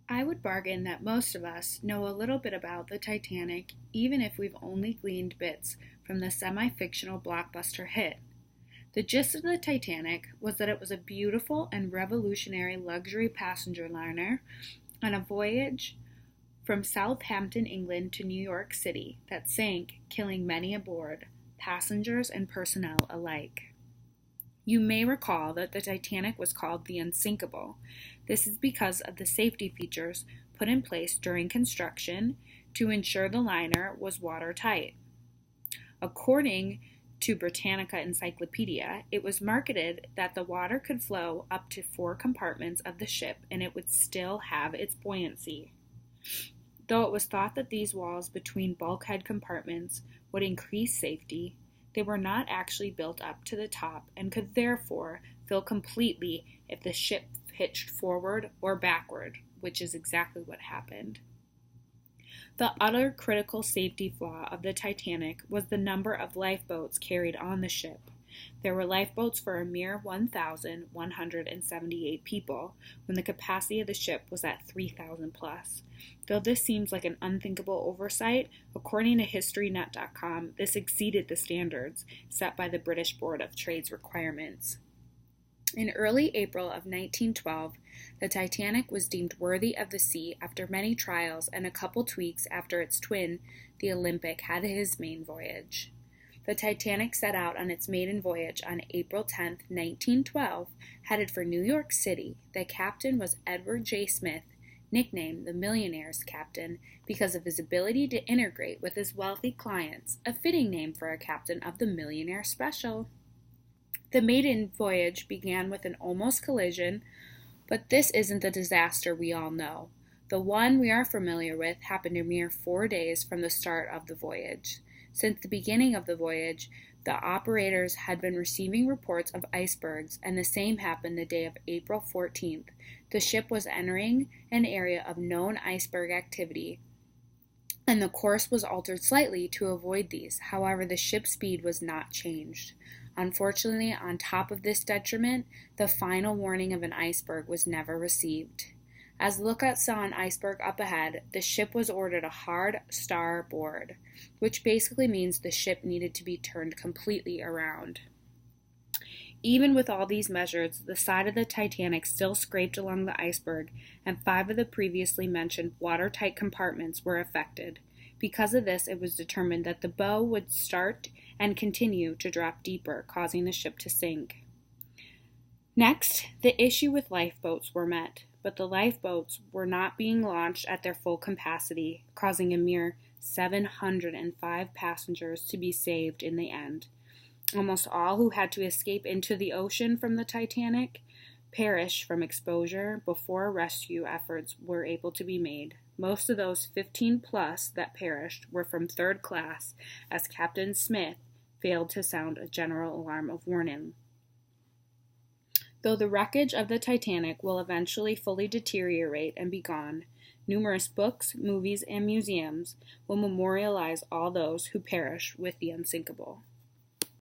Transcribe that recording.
I would bargain that most of us know a little bit about the Titanic, even if we've only gleaned bits from the semi-fictional blockbuster hit. The gist of the Titanic was that it was a beautiful and revolutionary luxury passenger liner on a voyage from Southampton, England to New York City that sank, killing many aboard, passengers and personnel alike. You may recall that the Titanic was called the Unsinkable. This is because of the safety features put in place during construction to ensure the liner was watertight. According to Britannica Encyclopedia, it was marketed that the water could flow up to 4 compartments of the ship and it would still have its buoyancy. Though it was thought that these walls between bulkhead compartments would increase safety, they were not actually built up to the top and could therefore fill completely if the ship pitched forward or backward, which is exactly what happened. The other critical safety flaw of the Titanic was the number of lifeboats carried on the ship. There were lifeboats for a mere 1,178 people, when the capacity of the ship was at 3,000 plus. Though this seems like an unthinkable oversight, according to HistoryNet.com, this exceeded the standards set by the British Board of Trade's requirements. In early April of 1912, the Titanic was deemed worthy of the sea after many trials and a couple tweaks after its twin, the Olympic, had his main voyage. The Titanic set out on its maiden voyage on April 10, 1912, headed for New York City. The captain was Edward J. Smith, nicknamed the Millionaire's Captain because of his ability to integrate with his wealthy clients, a fitting name for a captain of the Millionaire Special. The maiden voyage began with an almost collision, but this isn't the disaster we all know. The one we are familiar with happened a mere 4 days from the start of the voyage. Since the beginning of the voyage, the operators had been receiving reports of icebergs, and the same happened the day of April 14th. The ship was entering an area of known iceberg activity, and the course was altered slightly to avoid these. However, the ship's speed was not changed. Unfortunately, on top of this detriment, the final warning of an iceberg was never received. As lookouts saw an iceberg up ahead, the ship was ordered a hard starboard, which basically means the ship needed to be turned completely around. Even with all these measures, the side of the Titanic still scraped along the iceberg, and 5 of the previously mentioned watertight compartments were affected. Because of this, it was determined that the bow would start and continue to drop deeper, causing the ship to sink. Next, the issue with lifeboats were met, but the lifeboats were not being launched at their full capacity, causing a mere 705 passengers to be saved in the end. Almost all who had to escape into the ocean from the Titanic perished from exposure before rescue efforts were able to be made. Most of those 15 plus that perished were from third class, as Captain Smith failed to sound a general alarm of warning. Though the wreckage of the Titanic will eventually fully deteriorate and be gone, numerous books, movies, and museums will memorialize all those who perished with the Unsinkable.